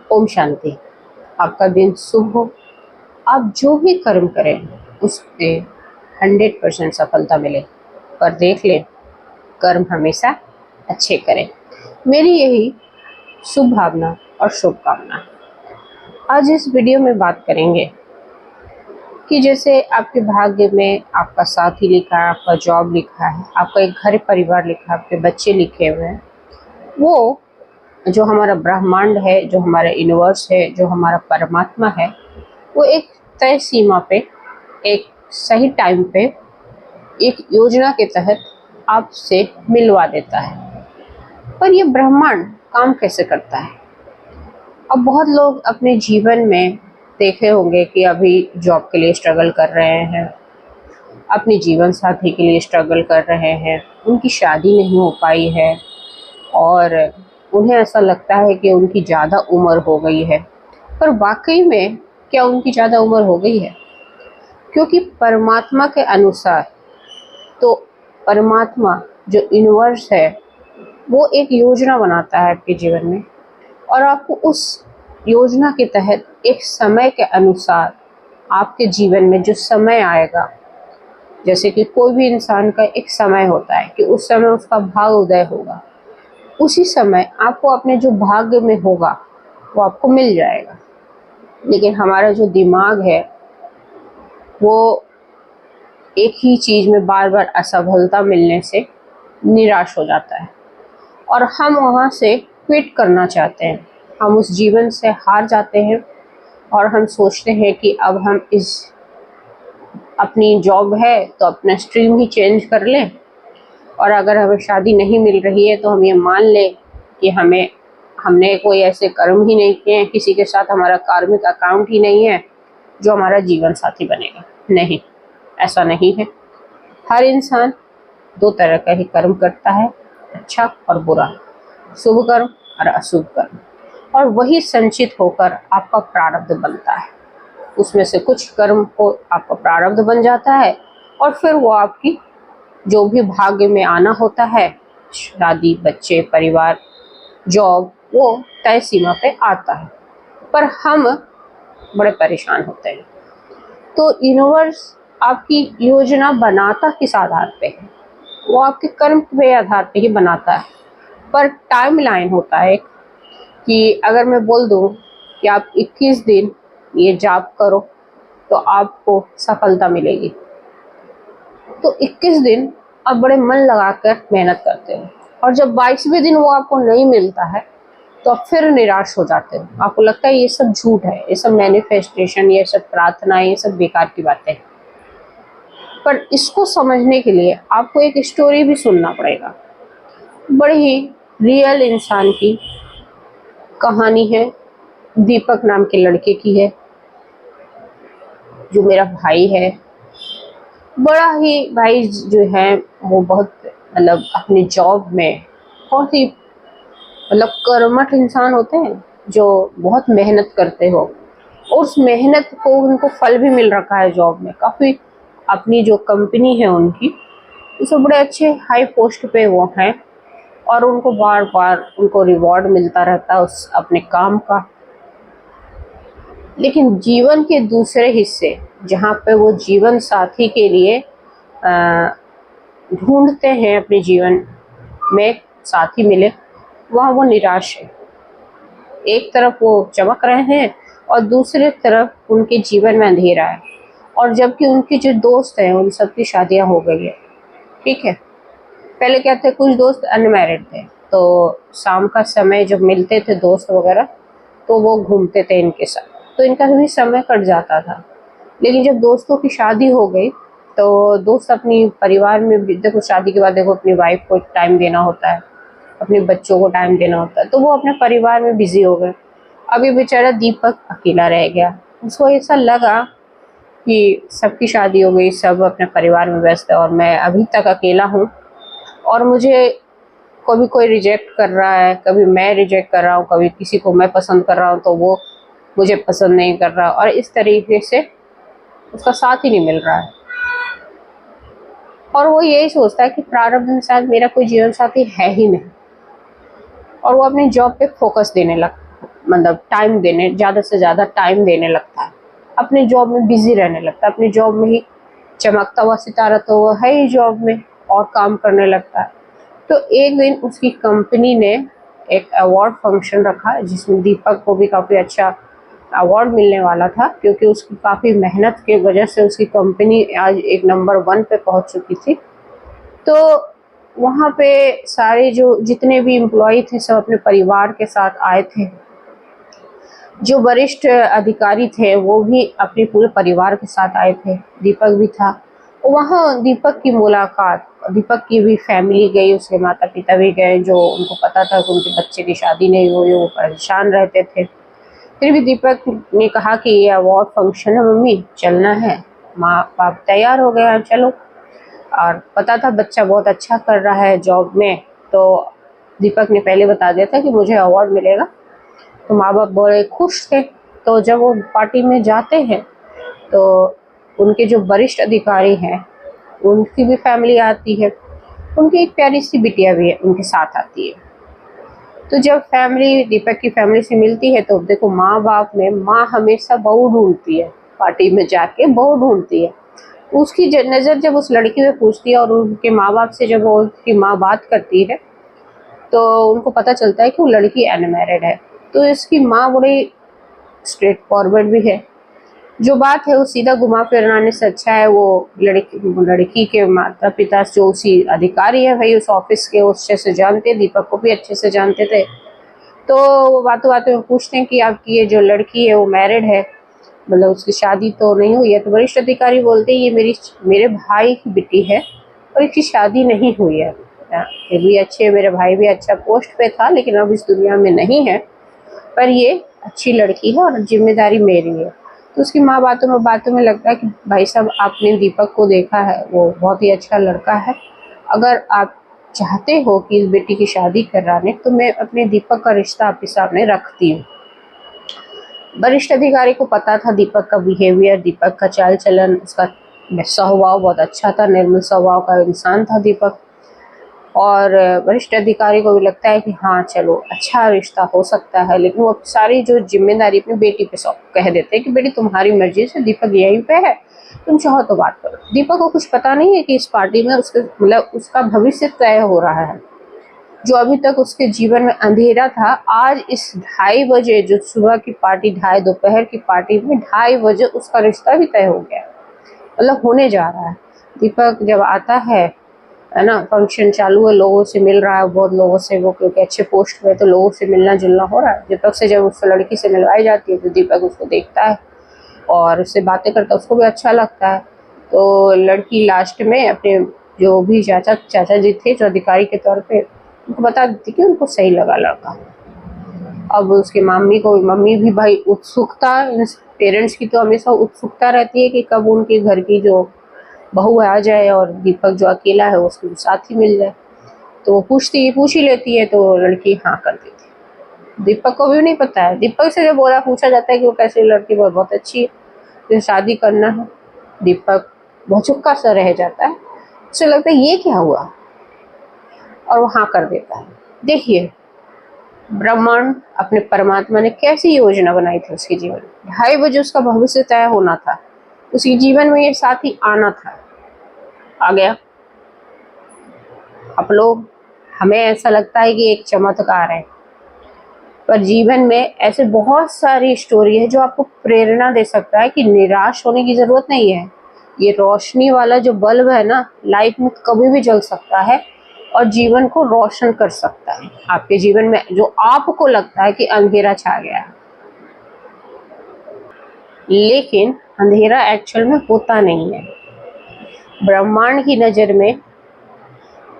ओम शांति। आपका दिन शुभ हो। आप जो भी कर्म करें उस पे 100% सफलता मिले, पर देख लें कर्म हमेशा अच्छे करें। मेरी यही शुभ भावना और शुभकामना। आज इस वीडियो में बात करेंगे कि जैसे आपके भाग्य में आपका साथी लिखा है, आपका जॉब लिखा है, आपका एक घर परिवार लिखा है, आपके बच्चे लिखे हुए हैं, वो जो हमारा ब्रह्मांड है, जो हमारा यूनिवर्स है, जो हमारा परमात्मा है, वो एक तय सीमा पे, एक सही टाइम पे, एक योजना के तहत आपसे मिलवा देता है। पर ये ब्रह्मांड काम कैसे करता है? अब बहुत लोग अपने जीवन में देखे होंगे कि अभी जॉब के लिए स्ट्रगल कर रहे हैं, अपने जीवन साथी के लिए स्ट्रगल कर रहे हैं, उनकी शादी नहीं हो पाई है और उन्हें ऐसा लगता है कि उनकी ज़्यादा उम्र हो गई है। पर वाकई में क्या उनकी ज़्यादा उम्र हो गई है? क्योंकि परमात्मा के अनुसार तो परमात्मा जो यूनिवर्स है वो एक योजना बनाता है आपके जीवन में, और आपको उस योजना के तहत एक समय के अनुसार आपके जीवन में जो समय आएगा, जैसे कि कोई भी इंसान का एक समय होता है कि उस समय उसका भाग उदय होगा, उसी समय आपको अपने जो भाग्य में होगा वो आपको मिल जाएगा। लेकिन हमारा जो दिमाग है वो एक ही चीज़ में बार बार असफलता मिलने से निराश हो जाता है और हम वहाँ से क्विट करना चाहते हैं। हम उस जीवन से हार जाते हैं और हम सोचते हैं कि अब हम इस अपनी जॉब है तो अपना स्ट्रीम ही चेंज कर लें, और अगर हमें शादी नहीं मिल रही है तो हम ये मान लें कि हमने कोई ऐसे कर्म ही नहीं किए हैं, किसी के साथ हमारा कार्मिक अकाउंट ही नहीं है जो हमारा जीवन साथी बनेगा। नहीं, ऐसा नहीं है। हर इंसान दो तरह का ही कर्म करता है, अच्छा और बुरा, शुभ कर्म और अशुभ कर्म, और वही संचित होकर आपका प्रारब्ध बनता है। उसमें से कुछ कर्म को आपका प्रारब्ध बन जाता है और फिर वो आपकी जो भी भाग्य में आना होता है, शादी, बच्चे, परिवार, जॉब, वो तय सीमा पे आता है। पर हम बड़े परेशान होते हैं। तो यूनिवर्स आपकी योजना बनाता किस आधार पे है? वो आपके कर्म के आधार पे ही बनाता है। पर टाइम लाइन होता है कि अगर मैं बोल दूं कि आप 21 दिन ये जाप करो तो आपको सफलता मिलेगी, तो 21 दिन आप बड़े मन लगाकर मेहनत करते हो, और जब 22वें दिन वो आपको नहीं मिलता है तो आप फिर निराश हो जाते हो। आपको लगता है ये सब झूठ है, ये सब मैनिफेस्टेशन, ये सब प्रार्थना, ये सब बेकार की बातें हैं। पर इसको समझने के लिए आपको एक स्टोरी भी सुनना पड़ेगा। बड़ी ही रियल इंसान की कहानी है, दीपक नाम के लड़के की है, जो मेरा भाई है। बड़ा ही भाई जो है वो बहुत अपनी जॉब में बहुत ही कर्मठ इंसान होते हैं, जो बहुत मेहनत करते हो, और उस मेहनत को उनको फल भी मिल रखा है जॉब में। काफ़ी अपनी जो कंपनी है उनकी, उसमें बड़े अच्छे हाई पोस्ट पे वो हैं, और उनको बार बार उनको रिवॉर्ड मिलता रहता है उस अपने काम का। लेकिन जीवन के दूसरे हिस्से, जहाँ पे वो जीवन साथी के लिए ढूंढते हैं अपने जीवन में साथी मिले, वहाँ वो निराश है। एक तरफ वो चमक रहे हैं और दूसरी तरफ उनके जीवन में अंधेरा है, और जबकि उनके जो दोस्त हैं उन सबकी शादियाँ हो गई है। ठीक है, पहले क्या थे, कुछ दोस्त अनमैरिड थे, तो शाम का समय जब मिलते थे दोस्त वगैरह तो वो घूमते थे इनके साथ, तो इनका भी समय कट जाता था। लेकिन जब दोस्तों की शादी हो गई तो दोस्त अपनी परिवार में भी, देखो शादी के बाद देखो अपनी वाइफ को टाइम देना होता है, अपने बच्चों को टाइम देना होता है, तो वो अपने परिवार में बिजी हो गए। अब ये बेचारा दीपक अकेला रह गया। उसको ऐसा लगा कि सबकी शादी हो गई, सब अपने परिवार में व्यस्त है और मैं अभी तक अकेला हूँ, और मुझे कभी कोई रिजेक्ट कर रहा है, कभी मैं रिजेक्ट कर रहा हूँ, कभी किसी को मैं पसंद कर रहा हूँ तो वो मुझे पसंद नहीं कर रहा, और इस तरीके से उसका साथ ही नहीं मिल रहा है। और वो यही सोचता है कि प्रारब्ध में मेरा कोई जीवन साथी है ही नहीं, और वो अपनी जॉब पे फोकस मतलब टाइम देने, ज़्यादा से ज़्यादा टाइम देने लगता है, अपनी जॉब में बिजी रहने लगता है, अपनी जॉब में ही चमकता हुआ सितारा तो वो है ही जॉब में, और काम करने लगता है। तो एक दिन उसकी कंपनी ने एक अवार्ड फंक्शन रखा जिसमें दीपक को भी काफ़ी अच्छा अवार्ड मिलने वाला था, क्योंकि उसकी काफ़ी मेहनत की वजह से उसकी कंपनी आज एक नंबर 1 पे पहुंच चुकी थी। तो वहाँ पे सारे जो जितने भी एम्प्लॉय थे सब अपने परिवार के साथ आए थे। जो वरिष्ठ अधिकारी थे वो भी अपने पूरे परिवार के साथ आए थे, दीपक भी था। वहाँ दीपक की मुलाकात, दीपक की भी फैमिली गई, उसके माता पिता भी गए, जो उनको पता था कि उनके बच्चे की शादी नहीं हुई, वो परेशान रहते थे। फिर भी दीपक ने कहा कि ये अवार्ड फंक्शन है मम्मी, चलना है। माँ बाप तैयार हो गया, चलो। और पता था बच्चा बहुत अच्छा कर रहा है जॉब में, तो दीपक ने पहले बता दिया था कि मुझे अवार्ड मिलेगा। तो माँ बाप बड़े खुश थे। तो जब वो पार्टी में जाते हैं तो उनके जो वरिष्ठ अधिकारी हैं उनकी भी फैमिली आती है, उनकी एक प्यारी सी बिटिया भी है उनके साथ आती है। तो जब फैमिली दीपक की फैमिली से मिलती है तो देखो, माँ बाप में माँ हमेशा बहू ढूंढती है, पार्टी में जाके बहू ढूंढती है। उसकी नज़र जब उस लड़की में पूछती है और उनके माँ बाप से जब वो उसकी माँ बात करती है तो उनको पता चलता है कि वो लड़की अनमैरिड है। तो इसकी माँ बड़ी स्ट्रेट फॉरवर्ड भी है, जो बात है वो सीधा घुमा फिराने से अच्छा है वो लड़की के माता पिता जो उसी अधिकारी है भाई उस ऑफिस के, उससे से जानते, दीपक को भी अच्छे से जानते थे। तो वो बातों बातों में पूछते हैं कि आपकी ये जो लड़की है वो मैरिड है, मतलब उसकी शादी तो नहीं हुई है। तो वरिष्ठ अधिकारी बोलते हैं ये मेरे भाई की बेटी है और इसकी शादी नहीं हुई है। ये भी अच्छे, मेरे भाई भी अच्छा पोस्ट पे था लेकिन अब इस दुनिया में नहीं है, पर ये अच्छी लड़की है और जिम्मेदारी मेरी है। तो उसकी माँ बातों में लगता है कि भाई साहब आपने दीपक को देखा है, वो बहुत ही अच्छा लड़का है, अगर आप चाहते हो कि इस बेटी की शादी कराने तो मैं अपने दीपक का रिश्ता आपके सामने रखती हूँ। वरिष्ठ अधिकारी को पता था दीपक का बिहेवियर, दीपक का चाल चलन, उसका स्वभाव बहुत अच्छा था, निर्मल स्वभाव का इंसान था दीपक। और वरिष्ठ अधिकारी को भी लगता है कि हाँ चलो अच्छा रिश्ता हो सकता है, लेकिन वो सारी जो जिम्मेदारी अपनी बेटी पे सौंप कह देते हैं कि बेटी तुम्हारी मर्जी से, दीपक यहीं पे है, तुम चाहो तो बात करो। दीपक को कुछ पता नहीं है कि इस पार्टी में उसके मतलब उसका भविष्य तय हो रहा है। जो अभी तक उसके जीवन में अंधेरा था, आज इस 2:30 बजे जो सुबह की पार्टी, 2:30 दोपहर की पार्टी में 2:30 बजे उसका रिश्ता भी तय हो गया, मतलब होने जा रहा है। दीपक जब आता है ना, फंक्शन चालू है, लोगों से मिल रहा है, बहुत लोगों से, वो क्योंकि अच्छे पोस्ट पे तो लोगों से मिलना जुलना हो रहा है। दीपक से जब उस लड़की से मिलवाई जाती है तो दीपक उसको देखता है और उससे बातें करता है, उसको भी अच्छा लगता है। तो लड़की लास्ट में अपने जो भी चाचा जी थे जो अधिकारी के तौर पे, उनको बता देती कि उनको सही लगा लड़का। अब उसके मम्मी भी भाई उत्सुकता, पेरेंट्स की तो हमेशा उत्सुकता रहती है कि कब उनके घर की जो बहू आ जाए और दीपक जो अकेला है उसके साथ ही मिल जाए। तो वो पूछ ही लेती है, तो लड़की हाँ कर देती है। दीपक को भी नहीं पता है, दीपक से जब पूछा जाता है कि वो कैसी लड़की, बहुत अच्छी है, तो शादी करना है, दीपक बहुत चुपका सा रह जाता है। उसे लगता है ये क्या हुआ, और वो हाँ कर देता है। देखिए ब्रह्मांड, अपने परमात्मा ने कैसी योजना बनाई थी उसके जीवन में। 2:30 बजे उसका भविष्य तय होना था, उसके जीवन में ये साथी आना था, आ गया। आप लोग, हमें ऐसा लगता है कि एक चमत्कार है, पर जीवन में ऐसे बहुत सारी स्टोरी है जो आपको प्रेरणा दे सकता है कि निराश होने की ज़रूरत नहीं है। ये रोशनी वाला जो बल्ब है ना, लाइफ में कभी भी जल सकता है और जीवन को रोशन कर सकता है। आपके जीवन में जो आपको लगता है कि अंधेरा छा गया है, लेकिन अंधेरा एक्चुअल में होता नहीं है। ब्रह्मांड की नज़र में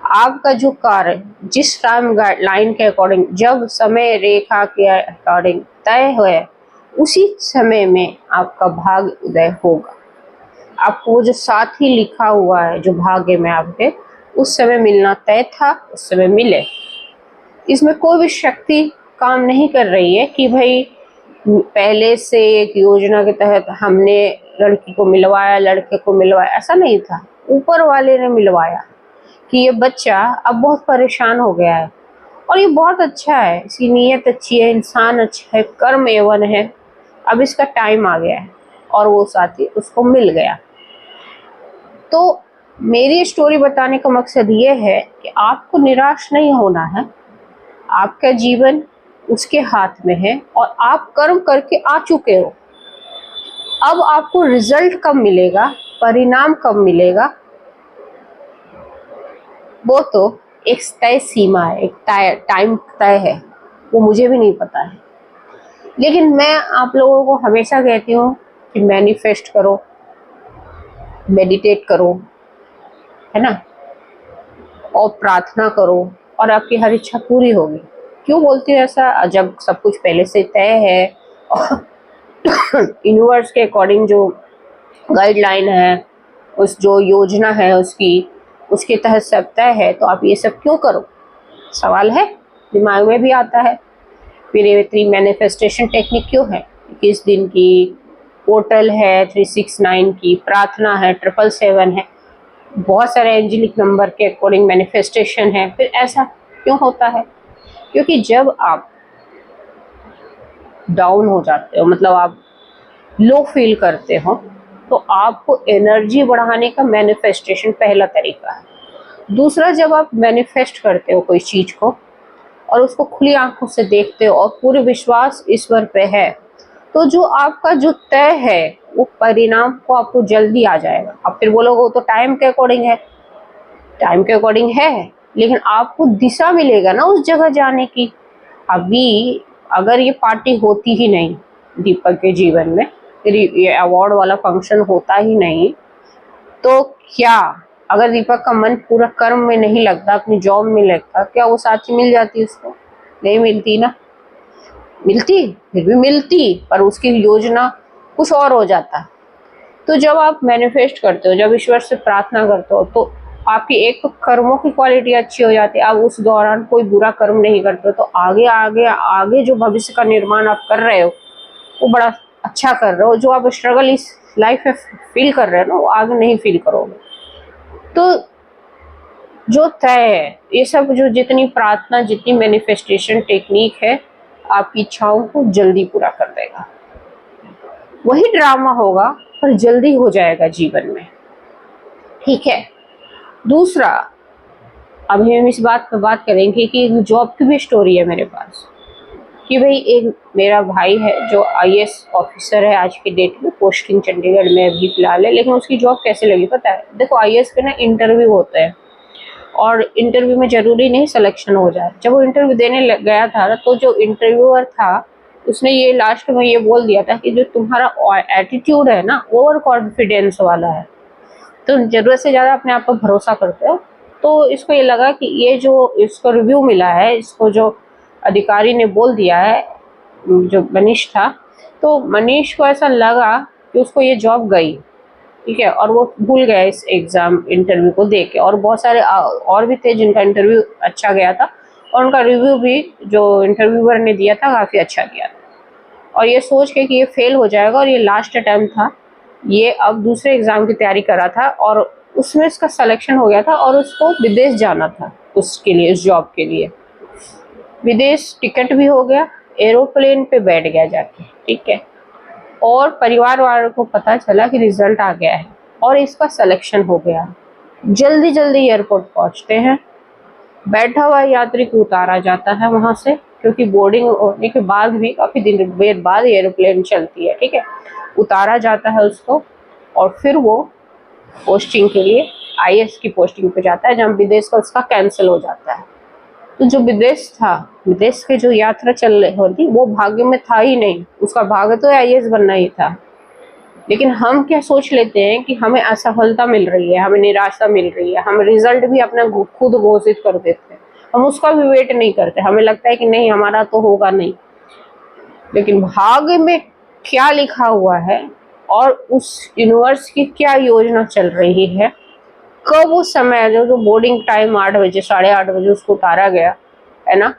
आपका जो कार्य जिस टाइम लाइन के अकॉर्डिंग, जब समय रेखा के अकॉर्डिंग तय है, उसी समय में आपका भाग्य उदय होगा। आपको वो जो साथी लिखा हुआ है जो भाग्य में आपके, उस समय मिलना तय था, उस समय मिले। इसमें कोई भी शक्ति काम नहीं कर रही है कि भाई पहले से एक योजना के तहत हमने लड़की को मिलवाया, लड़के को मिलवाया, ऐसा नहीं था। ऊपर वाले ने मिलवाया कि ये बच्चा अब बहुत परेशान हो गया है और ये बहुत अच्छा है, इसकी नीयत अच्छी है, इंसान अच्छा है, कर्म A1 है। अब इसका टाइम आ गया है और वो साथी उसको मिल गया। तो मेरी स्टोरी बताने का मकसद ये है कि आपको निराश नहीं होना है। आपका जीवन उसके हाथ में है और आप कर्म करके आ चुके हो। अब आपको रिजल्ट कब मिलेगा, परिणाम कब मिलेगा, वो तो एक तय सीमा है, एक टाइम तय है, वो मुझे भी नहीं पता है। लेकिन मैं आप लोगों को हमेशा कहती हूँ कि मैनिफेस्ट करो, मेडिटेट करो, है ना, और प्रार्थना करो और आपकी हर इच्छा पूरी होगी। क्यों बोलती हूँ ऐसा? जब सब कुछ पहले से तय है और यूनिवर्स के अकॉर्डिंग जो गाइडलाइन है, उस जो योजना है उसके तहत सब तय है, तो आप ये सब क्यों करो? सवाल है, दिमाग में भी आता है। फिर ये 3 मैनिफेस्टेशन टेक्निक क्यों है? 21 दिन की पोर्टल है, 369 की प्रार्थना है, 777 है, बहुत सारे एंजेलिक नंबर के अकॉर्डिंग मैनिफेस्टेशन है। फिर ऐसा क्यों होता है? क्योंकि जब आप डाउन हो जाते हो, मतलब आप लो फील करते हो, तो आपको एनर्जी बढ़ाने का मैनिफेस्टेशन पहला तरीका है। दूसरा, जब आप मैनिफेस्ट करते हो कोई चीज़ को और उसको खुली आंखों से देखते हो और पूरे विश्वास ईश्वर पे है, तो जो आपका जो तय है वो परिणाम को आपको जल्दी आ जाएगा। अब फिर बोलोगे वो तो टाइम के अकॉर्डिंग है, टाइम के अकॉर्डिंग है, लेकिन आपको दिशा मिलेगा ना उस जगह जाने की। अभी अगर ये पार्टी होती ही नहीं दीपक के जीवन में, फिर ये अवार्ड वाला फंक्शन होता ही नहीं, तो क्या अगर दीपक का मन पूरा कर्म में नहीं लगता, अपनी जॉब में लगता, क्या वो साथी मिल जाती उसको? नहीं मिलती ना। मिलती, फिर भी मिलती, पर उसकी योजना कुछ और हो जाता। तो जब आप मैनिफेस्ट करते हो, जब ईश्वर से प्रार्थना करते हो, तो आपकी एक तो कर्मों की क्वालिटी अच्छी हो जाती है। आप उस दौरान कोई बुरा कर्म नहीं करते हो, तो आगे आगे आगे जो भविष्य का निर्माण आप कर रहे हो वो बड़ा अच्छा कर रहे हो। जो आप स्ट्रगल इस लाइफ में फील कर रहे हो ना, वो आगे नहीं फील करोगे। तो जो तय है, ये सब जो जितनी प्रार्थना, जितनी मैनिफेस्टेशन टेक्निक है, आपकी इच्छाओं को जल्दी पूरा कर देगा। वही ड्रामा होगा पर जल्दी हो जाएगा जीवन में, ठीक है। दूसरा, अभी हम इस बात पर बात करेंगे कि एक जॉब की भी स्टोरी है मेरे पास। कि भाई एक मेरा भाई है जो IAS ऑफिसर है, आज की डेट में पोस्टिंग चंडीगढ़ में अभी फिलहाल है। लेकिन उसकी जॉब कैसे लगी पता है? देखो, IAS के ना इंटरव्यू होते हैं और इंटरव्यू में ज़रूरी नहीं सिलेक्शन हो जाए। जब वो इंटरव्यू देने गया था, तो जो इंटरव्यूअर था उसने ये लास्ट में ये बोल दिया था कि जो तुम्हारा एटीट्यूड है ना, ओवर कॉन्फिडेंस वाला है, तो ज़रूरत से ज़्यादा अपने आप पर भरोसा करते हो। तो इसको ये लगा कि ये जो इसको रिव्यू मिला है, इसको जो अधिकारी ने बोल दिया है, जो मनीष था, तो मनीष को ऐसा लगा कि उसको ये जॉब गई, ठीक है, और वो भूल गया इस एग्ज़ाम इंटरव्यू को दे के। और बहुत सारे और भी थे जिनका इंटरव्यू अच्छा गया था और उनका रिव्यू भी जो इंटरव्यूअर ने दिया था काफ़ी अच्छा गया था। और ये सोच के कि ये फेल हो जाएगा और ये लास्ट अटैम्प्ट था, ये अब दूसरे एग्ज़ाम की तैयारी कर रहा था और उसमें इसका सिलेक्शन हो गया था और उसको विदेश जाना था उसके लिए, इस जॉब के लिए। विदेश टिकट भी हो गया, एरोप्लेन पे बैठ गया जाके, ठीक है। और परिवार वालों को पता चला कि रिजल्ट आ गया है और इसका सिलेक्शन हो गया। जल्दी जल्दी एयरपोर्ट पहुंचते हैं, बैठा हुआ यात्री को उतारा जाता है वहां से, क्योंकि बोर्डिंग होने के बाद भी काफ़ी दिन बाद एरोप्लेन चलती है, ठीक है। उतारा जाता है उसको और फिर वो पोस्टिंग के लिए IAS की पोस्टिंग पे जाता है, जहाँ विदेश का उसका कैंसिल हो जाता है। तो जो विदेश था, विदेश के जो यात्रा चल रही होती, वो भाग्य में था ही नहीं। उसका भाग्य तो IAS बनना ही था। लेकिन हम क्या सोच लेते हैं कि हमें असफलता मिल रही है, हमें निराशा मिल रही है, हम रिजल्ट भी अपना खुद घोषित कर देते हैं, हम उसका भी वेट नहीं करते। हमें लगता है कि नहीं, हमारा तो होगा नहीं। लेकिन भाग्य में क्या लिखा हुआ है और उस यूनिवर्स की क्या योजना चल रही है, कब वो समय जो बोर्डिंग टाइम 8 बजे, 8:30 बजे उसको उतारा गया है ना,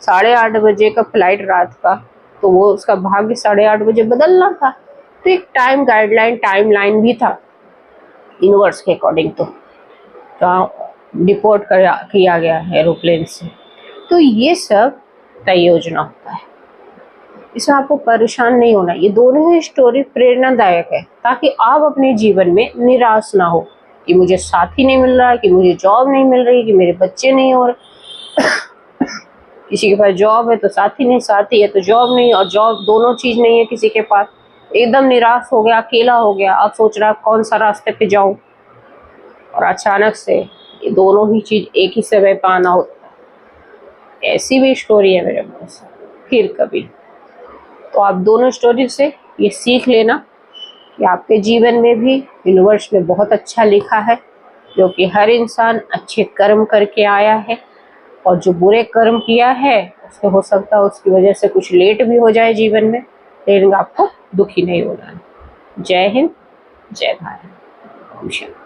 8:30 बजे का फ्लाइट रात का, तो वो उसका भाग्य 8:30 बजे बदलना था। तो एक टाइम गाइडलाइन, टाइम लाइन भी था यूनिवर्स के अकॉर्डिंग। तो डिपोर्ट किया गया एरोप्लेन से तो ये सब तय योजना होता है, इसमें आपको परेशान नहीं होना। ये दोनों ही स्टोरी प्रेरणादायक है ताकि आप अपने जीवन में निराश ना हो कि मुझे साथी नहीं मिल रहा है, कि मुझे जॉब नहीं मिल रही, कि मेरे बच्चे नहीं हो रहे। किसी के पास जॉब है तो साथी नहीं, साथी है तो जॉब नहीं, और जॉब दोनों चीज नहीं है किसी के पास, एकदम निराश हो गया, अकेला हो गया। अब सोच रहा कौन सा रास्ते पे जाऊं, और अचानक से ये दोनों ही चीज एक ही समय पाना होता है। ऐसी भी स्टोरी है मेरे पास फिर कभी। तो आप दोनों स्टोरी से ये सीख लेना कि आपके जीवन में भी यूनिवर्स में बहुत अच्छा लिखा है, जो कि हर इंसान अच्छे कर्म करके आया है, और जो बुरे कर्म किया है उससे हो सकता है उसकी वजह से कुछ लेट भी हो जाए जीवन में, लेकिन आपको दुखी नहीं होना है। जय हिंद, जय भारत।